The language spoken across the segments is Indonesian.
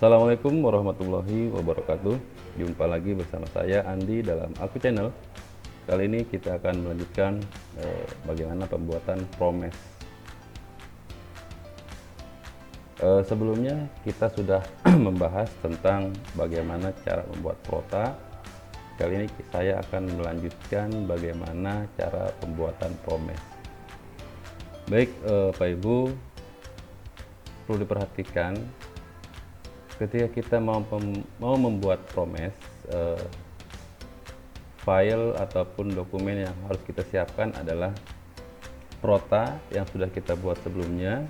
Assalamualaikum warahmatullahi wabarakatuh. Jumpa lagi bersama saya Andi dalam Aku Channel. Kali ini kita akan melanjutkan bagaimana pembuatan promes. Sebelumnya kita sudah membahas tentang bagaimana cara membuat prota. Kali ini saya akan melanjutkan bagaimana cara pembuatan promes. Baik, Pak Ibu, perlu diperhatikan ketika kita mau membuat promes, file ataupun dokumen yang harus kita siapkan adalah prota yang sudah kita buat sebelumnya,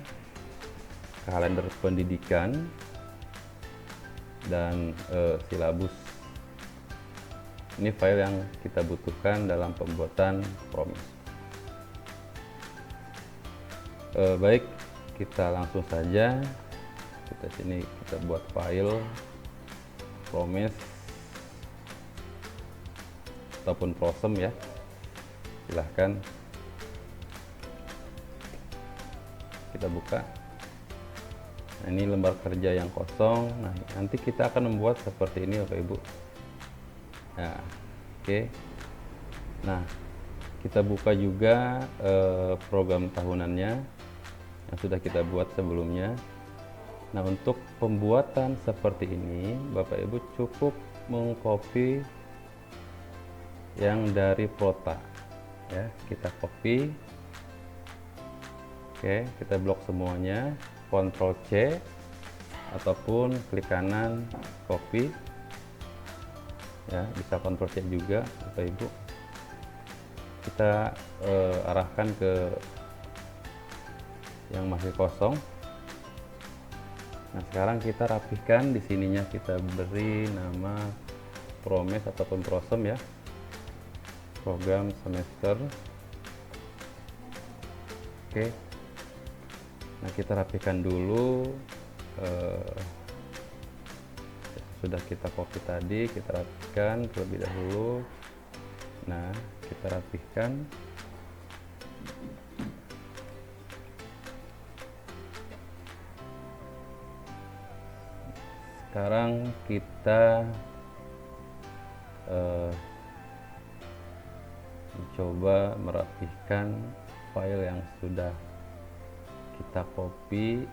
kalender pendidikan, dan silabus. Ini file yang kita butuhkan dalam pembuatan promes. Baik, kita langsung saja. Kita buat file promes ataupun prosem ya, silahkan kita buka. Nah, ini lembar kerja yang kosong. Nah, nanti kita akan membuat seperti ini Bapak Ibu. Nah, oke. Nah, kita buka juga program tahunannya yang sudah kita buat sebelumnya. Nah, untuk pembuatan seperti ini Bapak Ibu cukup mengcopy yang dari prota ya, kita copy. Oke, kita blok semuanya, Ctrl C ataupun klik kanan copy ya, bisa Ctrl C juga Bapak Ibu. Kita arahkan ke yang masih kosong. Nah, sekarang kita rapihkan di sininya, kita beri nama promes ataupun prosem ya, program semester. Oke. Nah, kita rapihkan dulu. Sudah kita copy tadi, kita rapihkan terlebih dahulu. Nah, kita rapihkan. Sekarang kita mencoba merapihkan file yang sudah kita copy.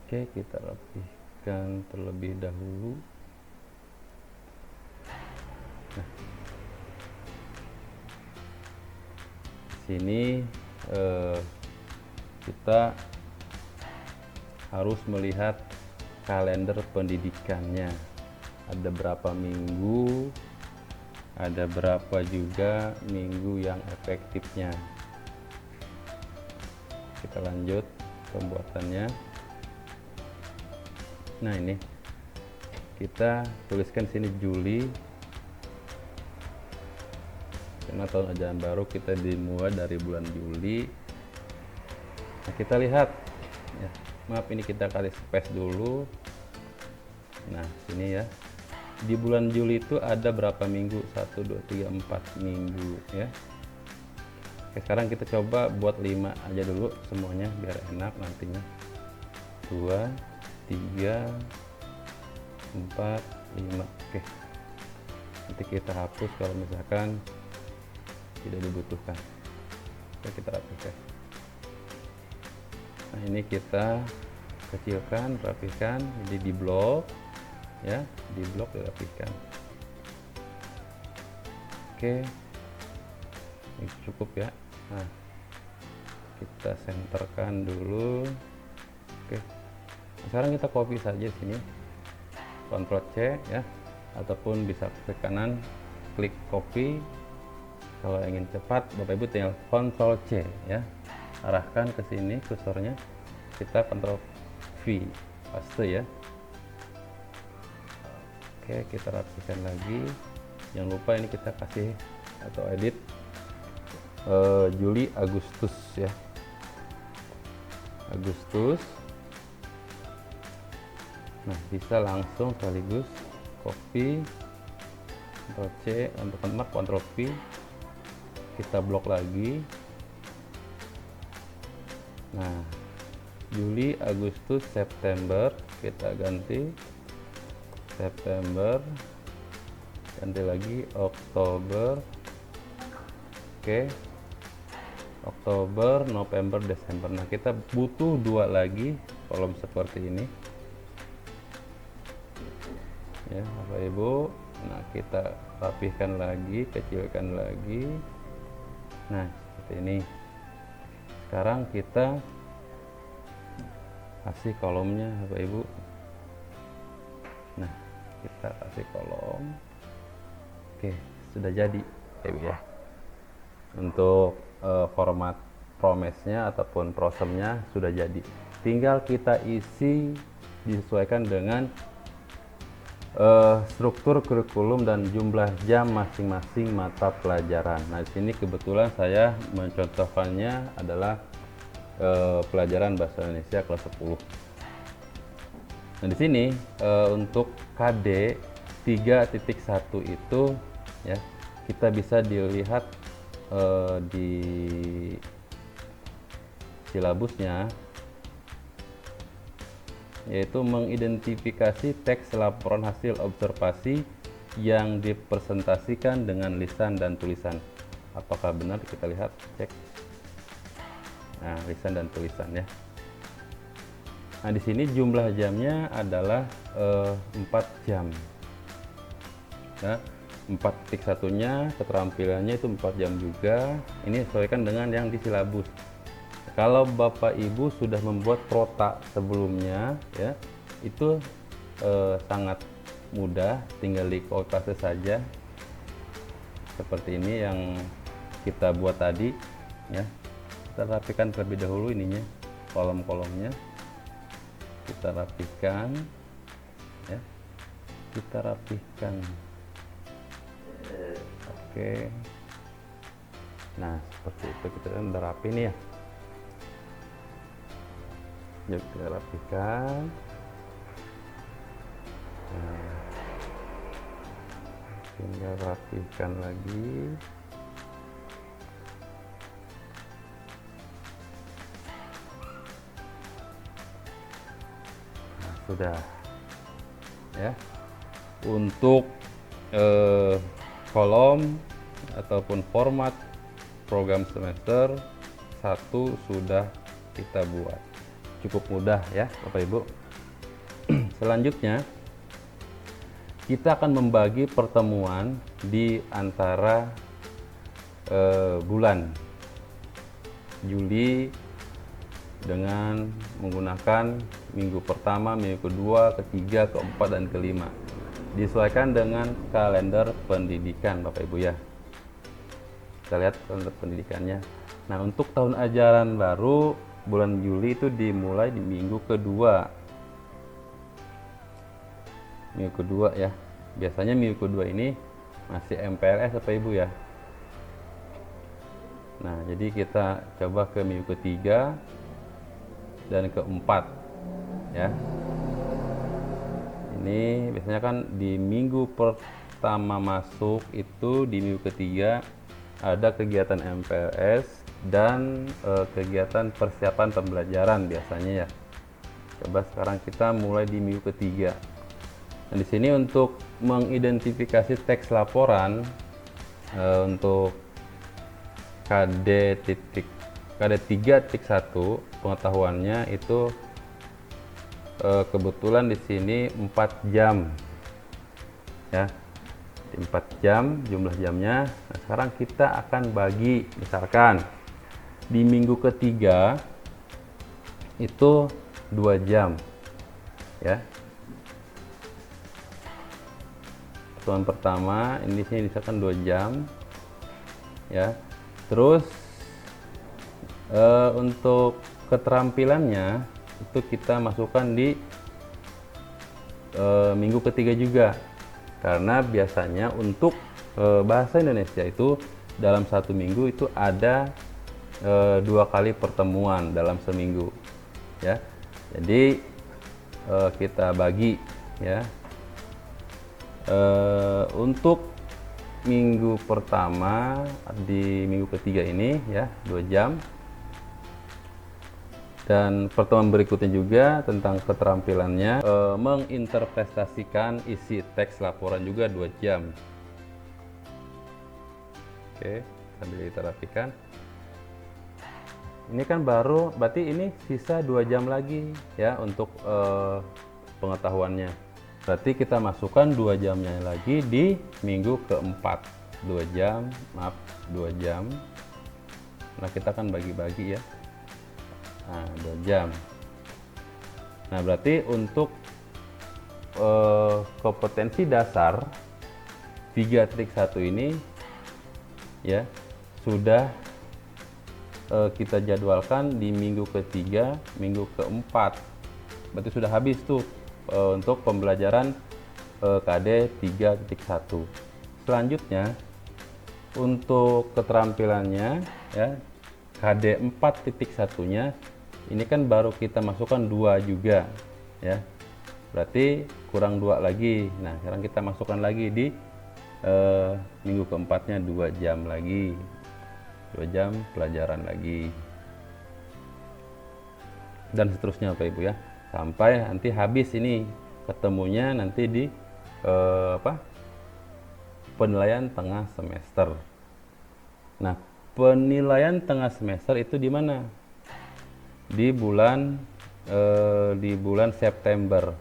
Oke, kita rapihkan terlebih dahulu. Nah, sini kita harus melihat kalender pendidikannya, ada berapa minggu, ada berapa juga minggu yang efektifnya. Kita lanjut pembuatannya. Nah, ini kita tuliskan sini Juli, karena tahun ajaran baru kita dimulai dari bulan Juli. Nah, kita lihat ya, maaf, ini kita kasih space dulu. Nah, sini ya, di bulan Juli itu ada berapa minggu? 1, 2, 3, 4 minggu ya. Oke, sekarang kita coba buat 5 aja dulu semuanya biar enak nantinya. 2, 3, 4, 5. Oke, nanti kita hapus kalau misalkan tidak dibutuhkan. Oke, kita rapihkan. Nah, ini kita kecilkan, rapihkan, jadi di blok ya, di blok dirapihkan. Oke, ini cukup ya. Nah, kita senterkan dulu. Oke, sekarang kita copy saja sini, Ctrl C ya, ataupun bisa klik kanan klik copy. Kalau ingin cepat Bapak Ibu tinggal Ctrl C ya, arahkan ke sini kursornya, kita Ctrl V, paste ya. Oke, kita rapihkan lagi. Jangan lupa ini kita kasih atau edit Juli Agustus ya, Agustus. Nah, bisa langsung sekaligus copy, Ctrl C untuk kemak, Ctrl V, kita blok lagi. Nah, Juli, Agustus, September, kita ganti September, ganti lagi Oktober, oke, Oktober, November, Desember. Nah, kita butuh 2 lagi kolom seperti ini ya Bapak Ibu. Nah, kita rapihkan lagi, kecilkan lagi. Nah, seperti ini. Sekarang kita kasih kolomnya Bapak Ibu. Nah, kita kasih kolom. Oke, sudah jadi ya. Untuk format promesnya ataupun prosemnya sudah jadi. Tinggal kita isi disesuaikan dengan struktur kurikulum dan jumlah jam masing-masing mata pelajaran. Nah, di sini kebetulan saya mencontohkannya adalah pelajaran bahasa Indonesia kelas 10. Nah, di sini untuk KD 3.1 itu ya, kita bisa dilihat di silabusnya, yaitu mengidentifikasi teks laporan hasil observasi yang dipresentasikan dengan lisan dan tulisan. Apakah benar? Kita lihat, cek. Nah, lisan dan tulisan ya. Nah, di sini jumlah jamnya adalah 4 jam. Ya, 4.1-nya keterampilannya itu 4 jam juga. Ini sesuaikan dengan yang di silabus. Kalau Bapak Ibu sudah membuat prota sebelumnya ya, itu sangat mudah, tinggal di copy saja seperti ini yang kita buat tadi ya. Kita rapikan terlebih dahulu ininya, kolom-kolomnya kita rapikan ya, kita rapikan. Oke, nah seperti itu, kita kan udah rapi nih ya. Yuk kita rapikan. Nah, tinggal rapikan lagi. Nah, sudah ya. Untuk kolom ataupun format program semester 1 sudah kita buat. Cukup mudah ya Bapak Ibu. Selanjutnya kita akan membagi pertemuan di antara bulan Juli dengan menggunakan minggu pertama, minggu kedua, ketiga, keempat, dan kelima. Disesuaikan dengan kalender pendidikan Bapak Ibu ya. Kita lihat kalender pendidikannya. Nah, untuk tahun ajaran baru bulan Juli itu dimulai di minggu kedua. Minggu kedua ya. Biasanya minggu kedua ini masih MPLS Bapak Ibu ya. Nah, jadi kita coba ke minggu ketiga dan keempat ya. Ini biasanya kan di minggu pertama masuk itu, di minggu ketiga ada kegiatan MPLS dan kegiatan persiapan pembelajaran biasanya ya. Coba sekarang kita mulai di minggu ketiga. Nah, di sini untuk mengidentifikasi teks laporan untuk KD 3.1 pengetahuannya itu kebetulan di sini 4 jam ya, 4 jam jumlah jamnya. Nah, sekarang kita akan bagi, misalkan di minggu ketiga itu 2 jam ya. Pertemuan pertama ini sini misalkan 2 jam ya. Terus untuk keterampilannya itu kita masukkan di minggu ketiga juga, karena biasanya untuk bahasa Indonesia itu dalam 1 minggu itu ada 2 kali pertemuan dalam seminggu ya. Jadi kita bagi ya. Untuk minggu pertama di minggu ketiga ini ya 2 jam. Dan pertemuan berikutnya juga tentang keterampilannya menginterpretasikan isi teks laporan juga 2 jam. Oke, sambil kita rapikan. Ini kan baru, berarti ini sisa 2 jam lagi ya untuk pengetahuannya. Berarti kita masukkan 2 jamnya lagi di minggu keempat. 2 jam, maaf 2 jam. Nah kita kan bagi-bagi ya. Nah 2 jam. Nah berarti untuk kompetensi dasar 3.1 ini ya sudah kita jadwalkan di minggu ketiga, minggu keempat. Berarti sudah habis tuh untuk pembelajaran KD 3.1. Selanjutnya untuk keterampilannya ya KD 4.1-nya ini kan baru kita masukkan 2 juga ya. Berarti kurang 2 lagi. Nah, sekarang kita masukkan lagi di minggu keempatnya 2 jam lagi. 2 jam pelajaran lagi. Dan seterusnya Bapak Ibu ya. Sampai nanti habis ini ketemunya nanti di penilaian tengah semester. Nah, penilaian tengah semester itu di mana? Di bulan September.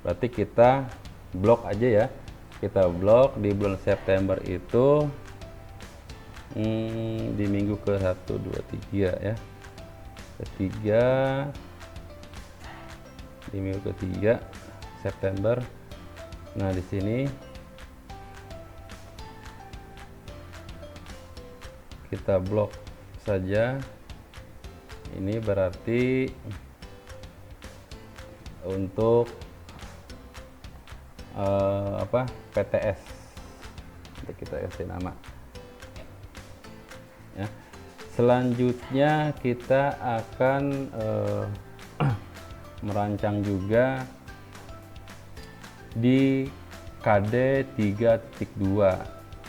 Berarti kita blok aja ya. Kita blok di bulan September itu di minggu ke-1, 2, 3 ya. Ketiga di minggu ketiga September. Nah, di sini kita blok saja. Ini berarti untuk PTS. Nanti kita kasih nama ya. Selanjutnya kita akan merancang juga di KD 3.2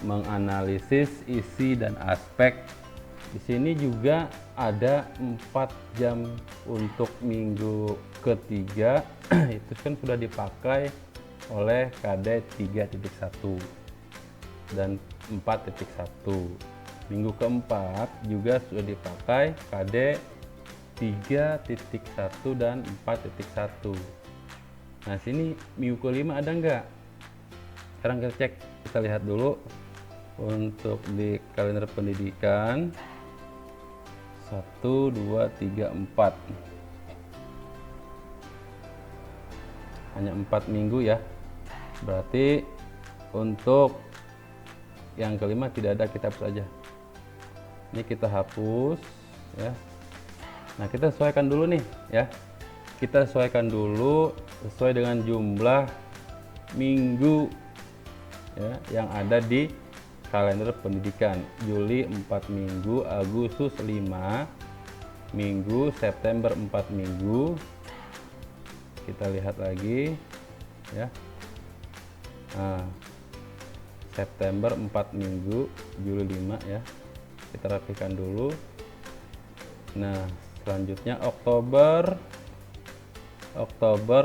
menganalisis isi dan aspek. Di sini juga ada 4 jam untuk minggu ketiga itu kan sudah dipakai oleh KD 3.1 dan 4.1. Minggu keempat juga sudah dipakai KD 3.1 dan 4.1. Nah, sini minggu kelima ada enggak? Sekarang kita cek, kita lihat dulu untuk di kalender pendidikan 1, 2, 3, 4. Hanya 4 minggu ya. Berarti untuk yang kelima tidak ada, kita hapus aja. Ini kita hapus ya. Nah, kita sesuaikan dulu nih ya. Kita sesuaikan dulu sesuai dengan jumlah minggu ya yang ada di kalender pendidikan. Juli 4 minggu, Agustus 5 minggu, September 4 minggu. Kita lihat lagi ya. Nah, September 4 minggu, Juli 5 ya. Kita rapikan dulu. Nah, selanjutnya Oktober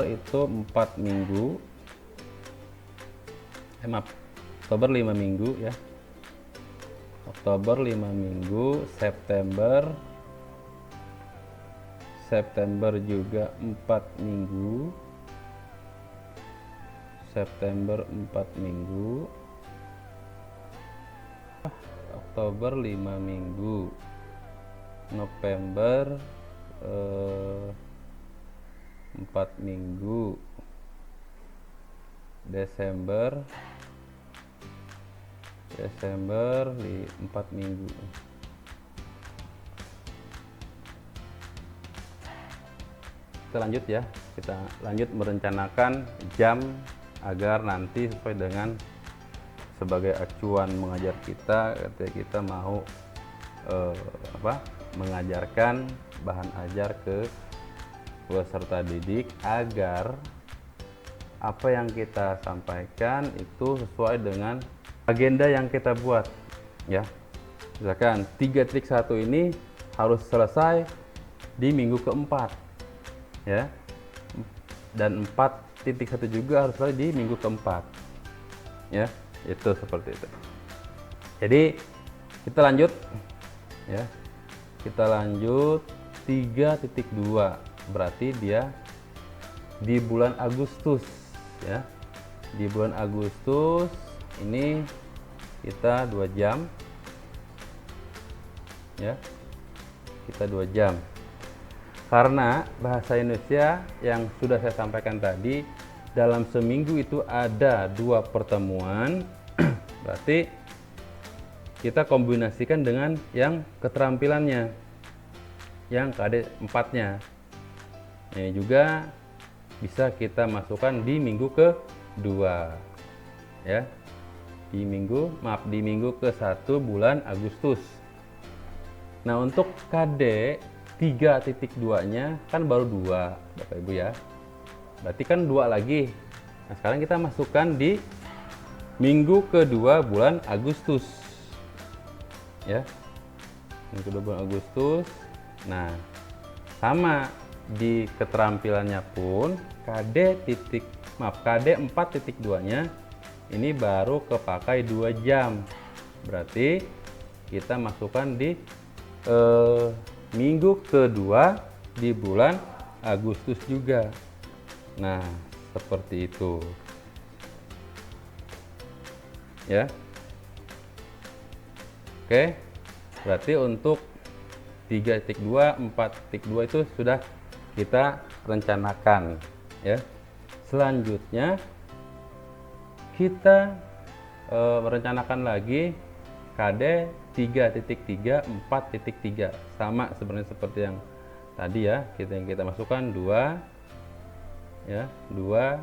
itu 4 minggu. Maaf, Oktober 5 minggu ya. Oktober 5 minggu, September juga 4 minggu. September 4 minggu. Oktober 5 minggu. November 4 minggu. Desember 4 minggu. Kita lanjut ya, kita lanjut merencanakan jam agar nanti sesuai dengan sebagai acuan mengajar kita ketika kita mau mengajarkan bahan ajar ke peserta didik, agar apa yang kita sampaikan itu sesuai dengan agenda yang kita buat ya. Misalkan 3.1 ini harus selesai di minggu keempat, ya. Dan 4.1 juga harus lagi di minggu keempat, ya. Itu seperti itu. Jadi kita lanjut, ya. Kita lanjut 3.2, berarti dia di bulan Agustus, ya. Di bulan Agustus ini kita 2 jam, ya. Kita 2 jam. Karena bahasa Indonesia yang sudah saya sampaikan tadi, dalam seminggu itu ada 2 pertemuan, berarti kita kombinasikan dengan yang keterampilannya, yang KD 4-nya. Ini juga bisa kita masukkan di minggu kedua, ya. Di minggu ke-1 bulan Agustus. Nah, untuk KD 3.2-nya kan baru 2, Bapak Ibu, ya. Berarti kan 2 lagi. Nah, sekarang kita masukkan di minggu kedua bulan Agustus, ya. Minggu kedua bulan Agustus. Nah, sama di keterampilannya pun KD 4.2-nya ini baru kepakai 2 jam. Berarti kita masukkan di minggu kedua di bulan Agustus juga. Nah, seperti itu, ya. Oke, berarti untuk 3.2, 4.2 itu sudah kita rencanakan, ya. Selanjutnya kita merencanakan lagi KD 3.3, 4.3, sama sebenarnya seperti yang tadi, ya. Kita masukkan 2, ya, 2.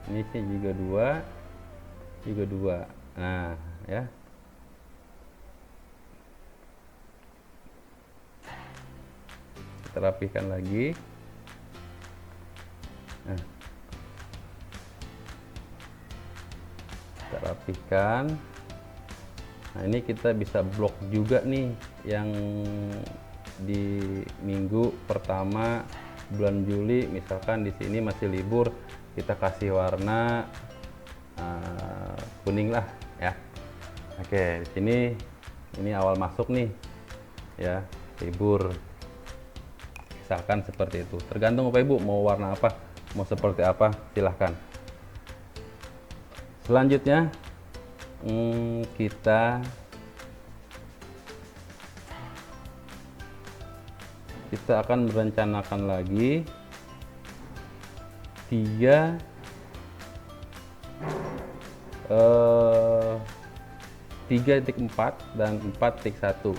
Ini sih juga 2. Nah, ya. Kita rapihkan lagi. Nah, kita rapihkan. Nah, ini kita bisa blok juga nih yang di minggu pertama bulan Juli, misalkan di sini masih libur, kita kasih warna kuning lah, ya. Oke, di sini ini awal masuk nih, ya, libur. Misalkan seperti itu. Tergantung Bapak Ibu mau warna apa, mau seperti apa, silahkan. Selanjutnya kita akan merencanakan lagi 3.4 dan 4.1,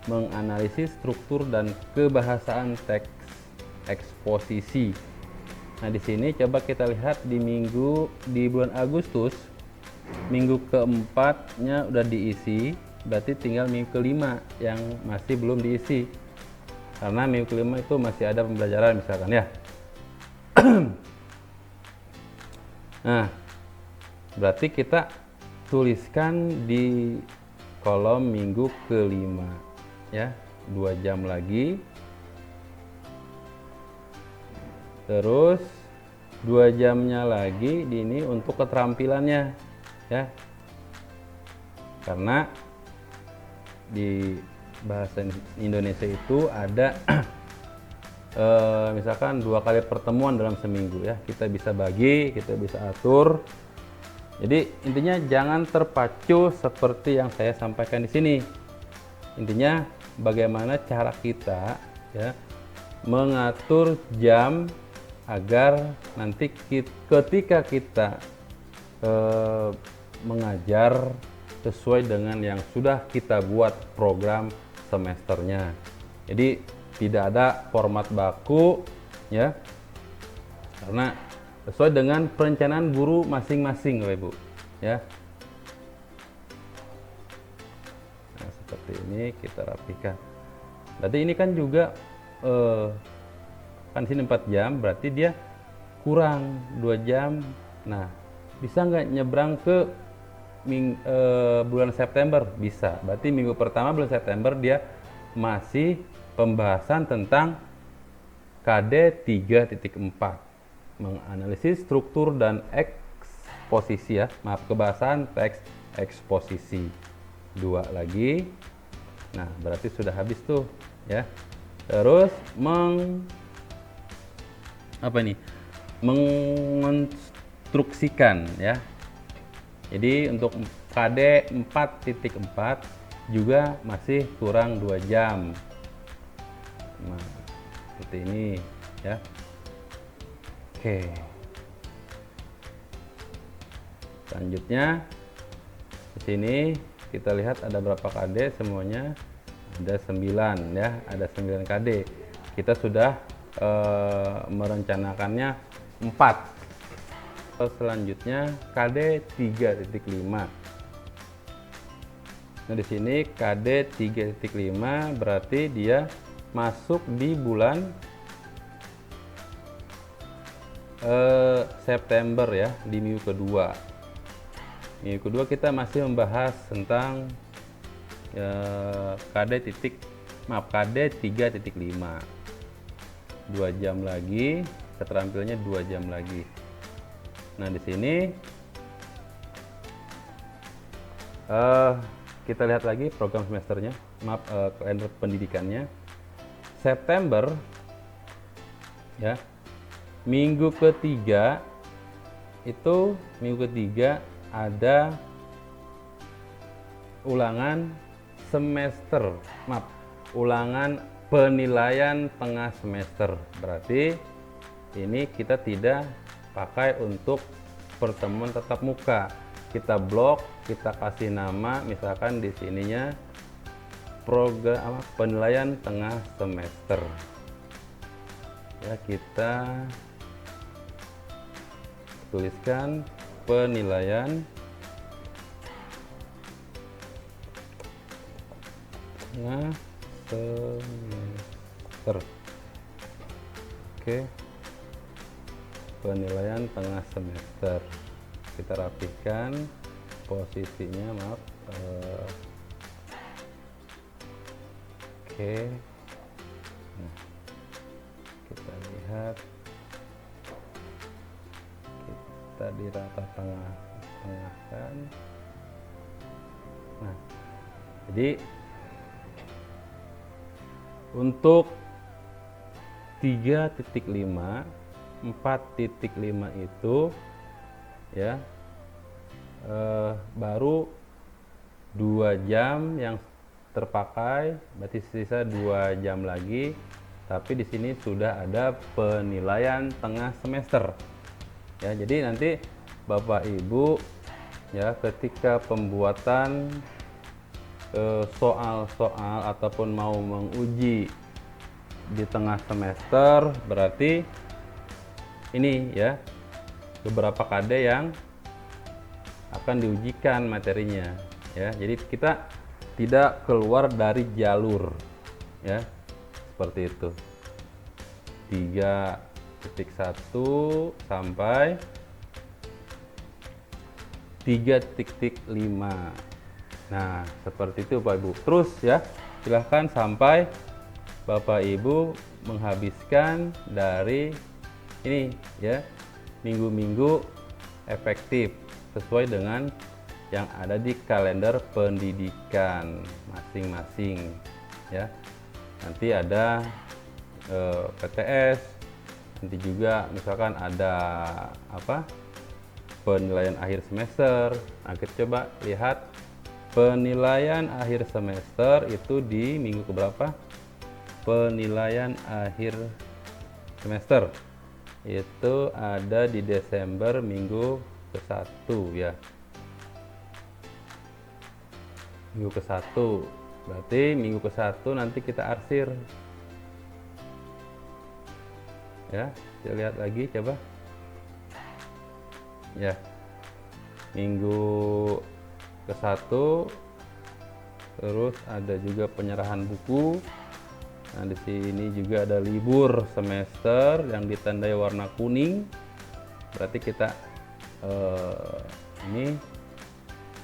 menganalisis struktur dan kebahasaan teks eksposisi. Nah, di sini coba kita lihat di bulan Agustus, minggu keempatnya udah diisi, berarti tinggal minggu kelima yang masih belum diisi. Karena minggu kelima itu masih ada pembelajaran misalkan, ya. Nah, berarti kita tuliskan di kolom minggu kelima, ya, 2 jam lagi. Terus 2 jamnya lagi ini untuk keterampilannya, ya. Karena di bahasa Indonesia itu ada misalkan 2 kali pertemuan dalam seminggu, ya. Kita bisa bagi, kita bisa atur. Jadi intinya jangan terpacu seperti yang saya sampaikan di sini. Intinya bagaimana cara kita, ya, mengatur jam agar nanti ketika kita mengajar sesuai dengan yang sudah kita buat program semesternya. Jadi tidak ada format baku, ya, karena sesuai dengan perencanaan guru masing-masing, Bapak Ibu, ya. Nah, seperti ini kita rapikan. Berarti ini kan juga kan sini 4 jam, berarti dia kurang 2 jam. Nah, bisa nggak nyebrang ke bulan September? Bisa. Berarti minggu pertama bulan September dia masih pembahasan tentang KD 3.4, menganalisis struktur dan eksposisi ya. Maaf, kebahasan teks eksposisi. 2 lagi. Nah, berarti sudah habis tuh ya. Terus mengonstruksikan ya. Jadi untuk KD 4.4 juga masih kurang 2 jam. Nah, seperti ini ya. Oke. Selanjutnya di sini kita lihat ada berapa KD, semuanya ada 9 ya, ada 9 KD. Kita sudah merencanakannya 4. Selanjutnya KD 3.5. Nah, di sini KD 3.5 berarti dia masuk di bulan September ya, di minggu kedua. Minggu kedua kita masih membahas tentang KD 3.5. 2 jam lagi, keterampilnya 2 jam lagi. Nah, di sini kita lihat lagi program semesternya, kalender pendidikannya. September ya, minggu ketiga itu ada ulangan semester, ulangan penilaian tengah semester. Berarti ini kita tidak pakai untuk pertemuan tatap muka. Kita blok, kita kasih nama, misalkan di sininya program penilaian tengah semester. Ya, kita tuliskan penilaian tengah semester. Oke. Penilaian tengah semester. Kita rapikan posisinya, oke. Nah, kita lihat, kita di rata tengahkan. Nah, jadi untuk 3.5 4.5 itu ya baru 2 jam yang terpakai, berarti sisa 2 jam lagi. Tapi di sini sudah ada penilaian tengah semester ya. Jadi nanti Bapak Ibu ya, ketika pembuatan soal-soal ataupun mau menguji di tengah semester, berarti ini ya beberapa KD yang akan diujikan materinya ya. Jadi kita tidak keluar dari jalur ya, seperti itu. 3.1 sampai 3.5. Nah, seperti itu Bapak Ibu. Terus ya, silahkan sampai Bapak Ibu menghabiskan dari ini ya, minggu-minggu efektif sesuai dengan yang ada di kalender pendidikan masing-masing ya. Nanti ada PTS, nanti juga misalkan ada penilaian akhir semester. Nah, kita coba lihat penilaian akhir semester itu di minggu keberapa. Penilaian akhir semester itu ada di Desember minggu ke-1 ya. Minggu ke-1 berarti minggu ke-1 nanti kita arsir ya. Kita lihat lagi coba ya, minggu ke-1, terus ada juga penyerahan buku. Nah, di sini juga ada libur semester yang ditandai warna kuning. Berarti kita ini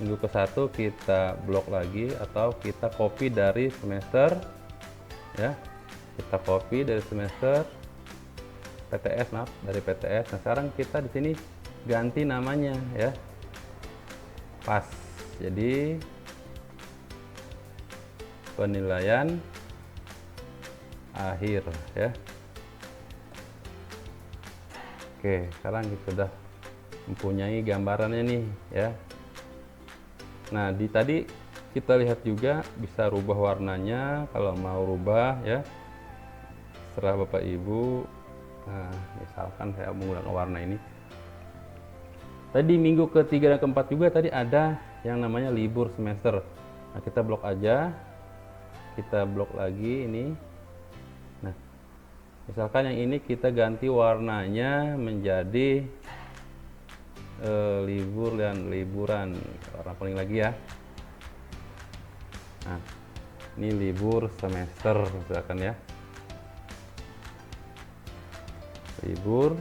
minggu ke-1 kita blok lagi atau kita copy dari semester ya. kita copy dari semester PTS, maaf, dari PTS. Nah, sekarang kita di sini ganti namanya ya. Pas. Jadi penilaian akhir ya. Oke, sekarang kita sudah mempunyai gambarannya nih ya. Nah, tadi kita lihat juga bisa rubah warnanya kalau mau rubah ya. Serah Bapak Ibu. Nah, misalkan saya menggunakan warna ini. Tadi minggu ketiga dan keempat juga tadi ada yang namanya libur semester. Nah, kita blok aja. Kita blok lagi ini. Nah, misalkan yang ini kita ganti warnanya menjadi libur dan liburan. Warna kuning lagi ya. Nah, ini libur semester misalkan ya. Libur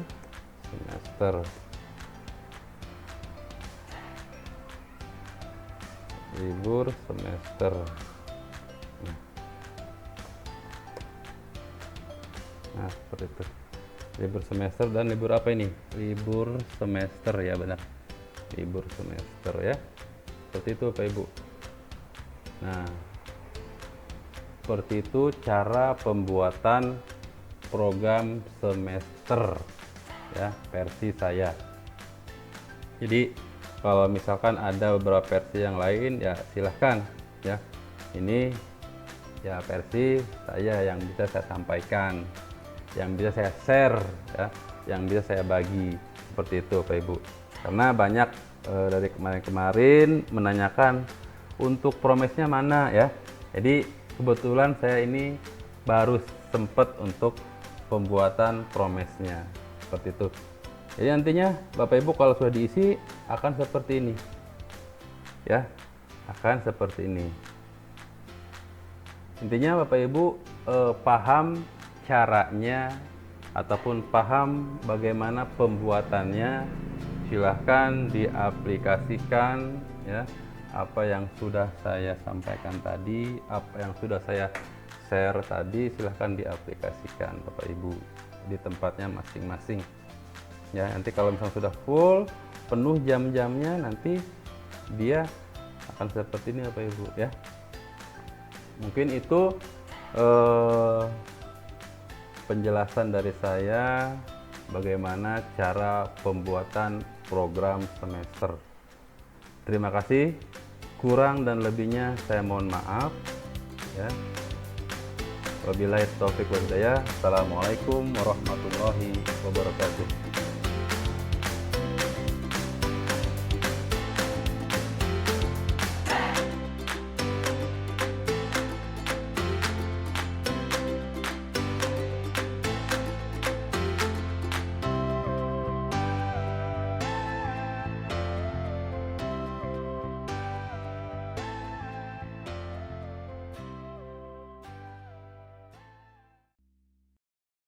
semester. Libur semester. Nah, seperti itu. Libur semester dan libur apa ini? Libur semester ya, benar. Libur semester ya. Seperti itu Bapak Ibu. Nah, seperti itu cara pembuatan program semester ya, versi saya. Jadi kalau misalkan ada beberapa versi yang lain ya silahkan ya. Ini ya versi saya yang bisa saya sampaikan, yang bisa saya share ya, yang bisa saya bagi, seperti itu Bapak Ibu. Karena banyak dari kemarin-kemarin menanyakan untuk promesnya mana ya. Jadi kebetulan saya ini baru sempat untuk pembuatan promesnya, seperti itu. Jadi nantinya Bapak Ibu kalau sudah diisi akan seperti ini ya, akan seperti ini. Intinya Bapak Ibu paham caranya ataupun paham bagaimana pembuatannya, silahkan diaplikasikan ya. Apa yang sudah saya sampaikan tadi, apa yang sudah saya share tadi, silahkan diaplikasikan Bapak Ibu di tempatnya masing-masing ya. Nanti kalau misalnya sudah full penuh jam-jamnya, nanti dia akan seperti ini Bapak Ibu ya. Mungkin itu penjelasan dari saya bagaimana cara pembuatan program semester. Terima kasih. Kurang dan lebihnya saya mohon maaf ya. Wabillahi taufiq wal hidayah. Assalamualaikum warahmatullahi wabarakatuh.